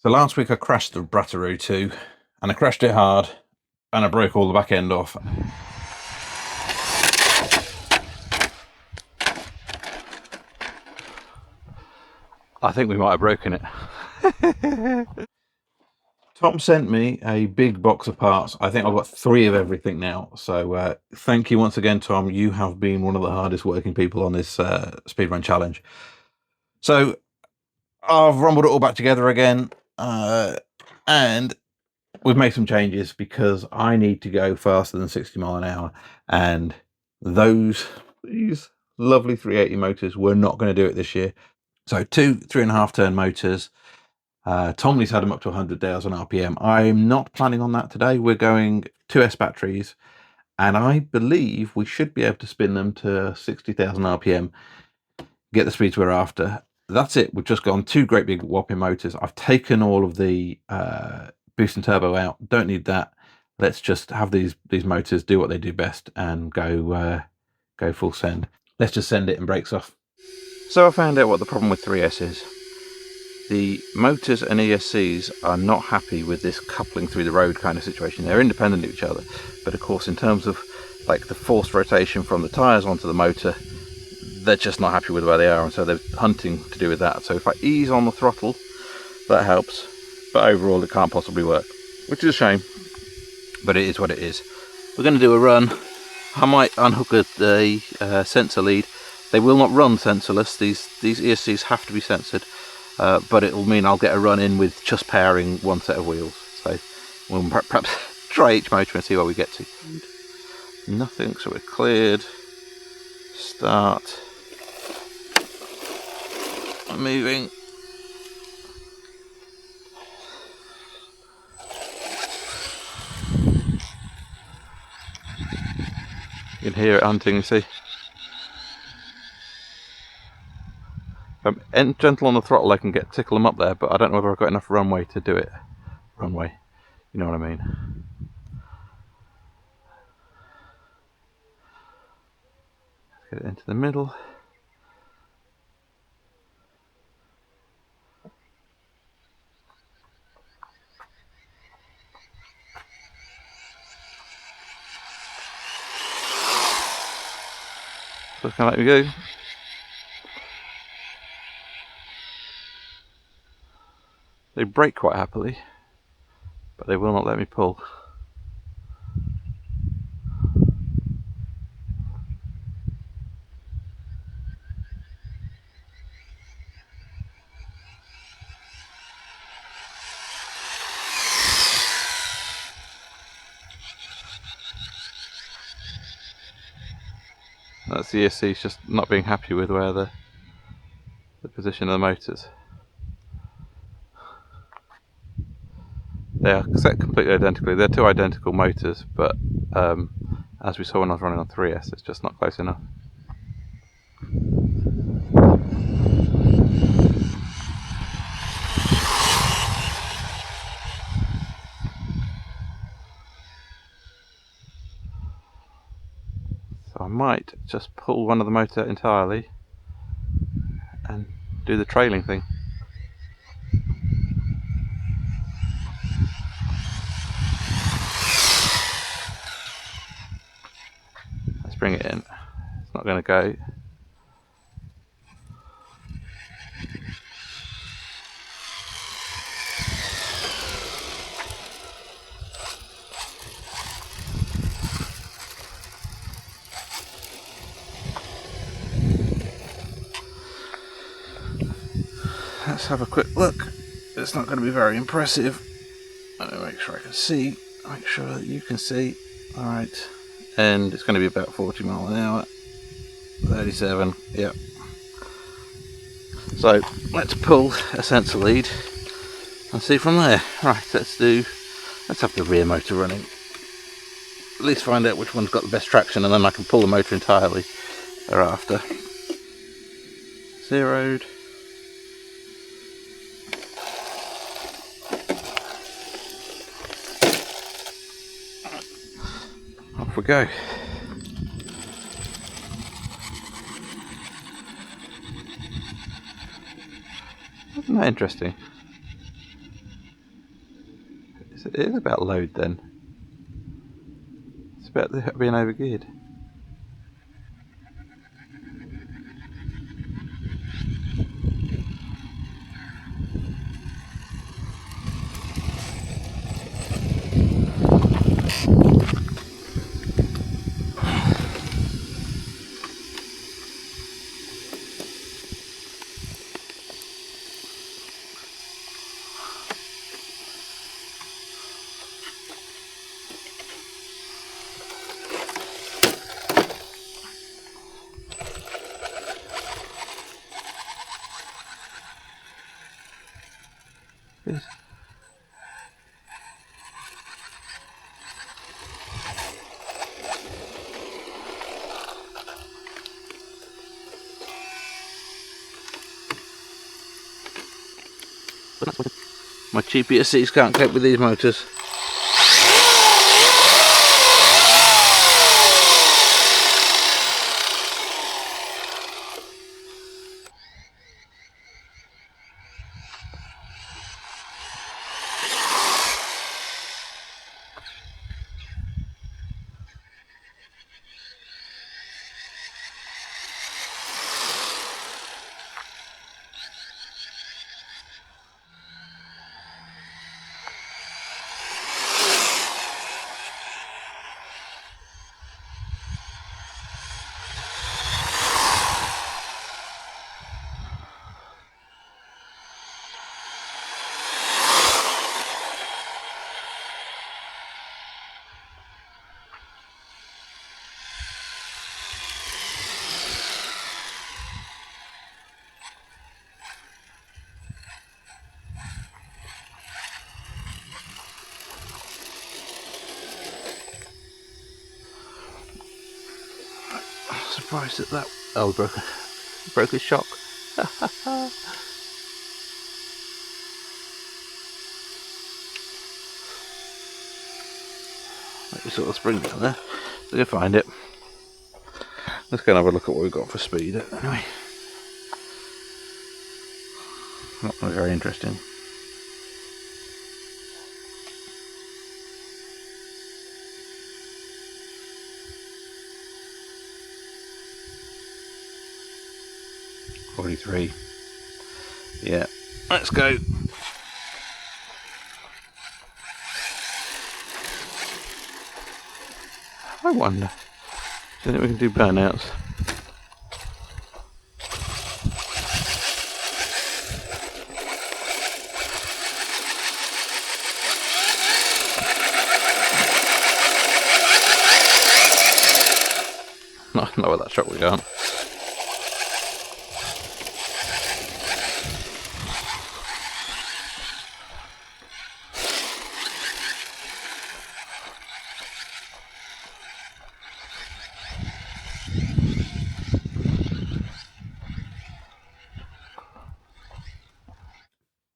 So last week I crashed the Brattaroo 2 and I crashed it hard and I broke all the back end off. I think we might have broken it. Tom sent me a big box of parts. I think I've got 3 of everything now. So thank you once again, Tom. You have been one of the hardest working people on this speedrun challenge. So I've rumbled it all back together again. And we've made some changes because I need to go faster than 60 mile an hour, and these lovely 380 motors were not going to do it this year. So 2 3.5 turn motors. Tomley's had them up to 100,000 RPM. I'm not planning on that today. We're going 2S batteries, and I believe we should be able to spin them to 60,000 RPM, get the speeds we're after. That's it. We've just gone 2 great big whopping motors. I've taken all of the boost and turbo out. Don't need that. Let's just have these motors do what they do best and go full send. Let's just send it and brakes off. So I found out what the problem with 3S is. The motors and ESCs are not happy with this coupling through the road kind of situation. They're independent of each other, but of course in terms of like the forced rotation from the tyres onto the motor, they're just not happy with where they are, and so they're hunting to do with that. So if I ease on the throttle, that helps, but overall it can't possibly work, which is a shame, but it is what it is. We're going to do a run. I might unhook a sensor lead. They will not run sensorless. These ESCs have to be censored, but it will mean I'll get a run in with just powering one set of wheels. So we'll perhaps try each motor and see where we get to. Nothing, so we're cleared. Start. Moving. You can hear it hunting, you see. If I'm gentle on the throttle, I can tickle them up there, but I don't know whether I've got enough runway to do it. Runway, you know what I mean. Let's get it into the middle. So can I let me go? They brake quite happily, but they will not let me pull. That's the ESC's just not being happy with where the position of the motors. They are set completely identically. They're 2 identical motors, but as we saw when I was running on 3S, it's just not close enough. So I might just pull one of the motor entirely and do the trailing thing. Let's bring it in. It's not going to go. Let's have a quick look. It's not going to be very impressive. Let me make sure I can see. Make sure that you can see. Alright. And it's going to be about 40 mile an hour. 37, yep. So let's pull a sensor lead and see from there. Right, let's have the rear motor running. At least find out which one's got the best traction, and then I can pull the motor entirely thereafter. Zeroed. Off we go. Isn't that interesting? It is about load then. It's about being overgeared. Yes. My cheap ESCs can't cope with these motors. Surprised at that. Oh, broke his shock. Let me sort of spring down there. We'll find it. Let's go and have a look at what we've got for speed anyway. Not very interesting. $43. Yeah, let's go. I wonder. Do you think we can do burnouts? Not with that truck we can't.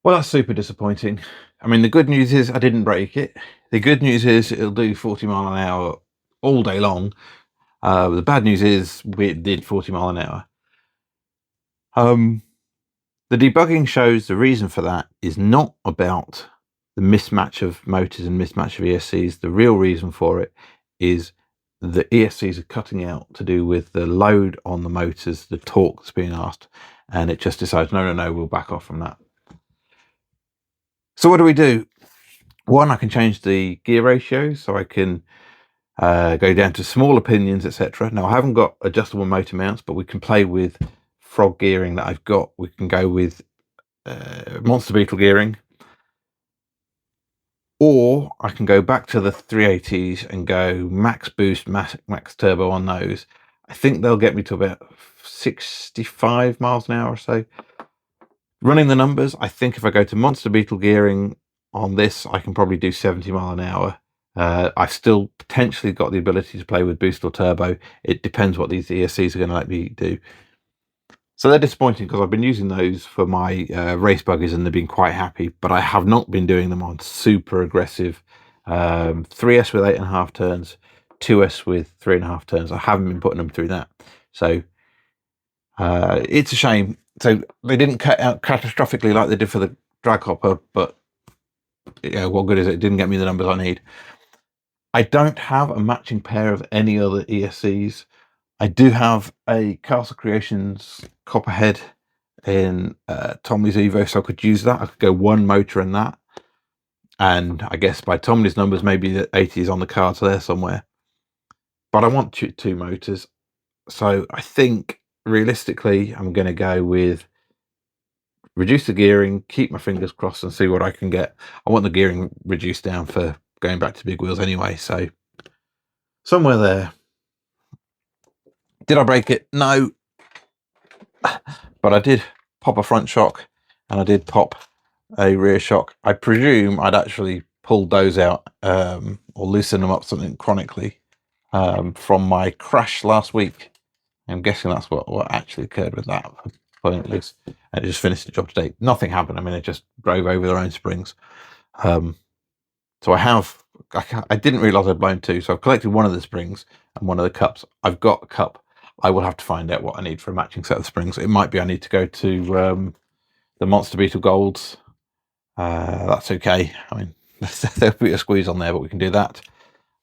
Well, that's super disappointing. I mean, the good news is I didn't break it. The good news is it'll do 40 mile an hour all day long. The bad news is we did 40 mile an hour. The debugging shows the reason for that is not about the mismatch of motors and mismatch of ESCs. The real reason for it is the ESCs are cutting out to do with the load on the motors, the torque that's being asked, and it just decides, no, we'll back off from that. So what do? One, I can change the gear ratio, so I can go down to smaller pinions, etc. Now, I haven't got adjustable motor mounts, but we can play with frog gearing that I've got. We can go with Monster Beetle gearing, or I can go back to the 380s and go max boost, max turbo on those. I think they'll get me to about 65 miles an hour or so. Running the numbers, I think if I go to Monster Beetle gearing on this, I can probably do 70 mile an hour. I've still potentially got the ability to play with boost or turbo. It depends what these ESCs are going to let me do. So they're disappointing because I've been using those for my race buggies and they've been quite happy, but I have not been doing them on super aggressive 3S with 8.5 turns, 2S with 3.5 turns. I haven't been putting them through that. So it's a shame. So they didn't cut out catastrophically like they did for the drag hopper, but what good is it? It didn't get me the numbers I need. I don't have a matching pair of any other ESCs. I do have a Castle Creations Copperhead in Tommy's Evo, so I could use that. I could go one motor in that. And I guess by Tommy's numbers, maybe the 80 is on the cards there somewhere. But I want two motors. So I think realistically, I'm going to go with reduce the gearing, keep my fingers crossed, and see what I can get. I want the gearing reduced down for going back to big wheels anyway, so somewhere there. Did I break it? No. But I did pop a front shock and I did pop a rear shock. I presume I'd actually pulled those out or loosened them up something chronically from my crash last week. I'm guessing that's what actually occurred with that, pulling it loose. And it just finished the job today. Nothing happened. I mean, it just drove over their own springs. So I didn't realise I'd blown two. So I've collected one of the springs and one of the cups. I've got a cup. I will have to find out what I need for a matching set of springs. It might be I need to go to the Monster Beetle Golds. That's okay. I mean, there'll be a squeeze on there, but we can do that.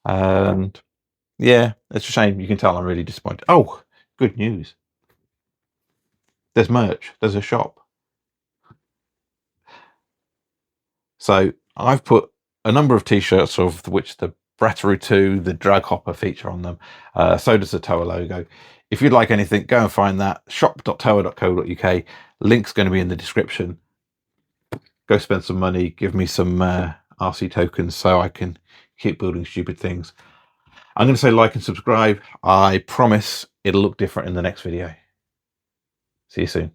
And yeah, it's a shame. You can tell I'm really disappointed. Oh, good news. There's merch. There's a shop. So I've put a number of t-shirts, of which the Brattaroo 2, the Drag Hopper feature on them. So does the Toa logo. If you'd like anything, go and find that. shop.toa.co.uk. Link's going to be in the description. Go spend some money. Give me some RC tokens so I can keep building stupid things. I'm going to say like and subscribe. I promise it'll look different in the next video. See you soon.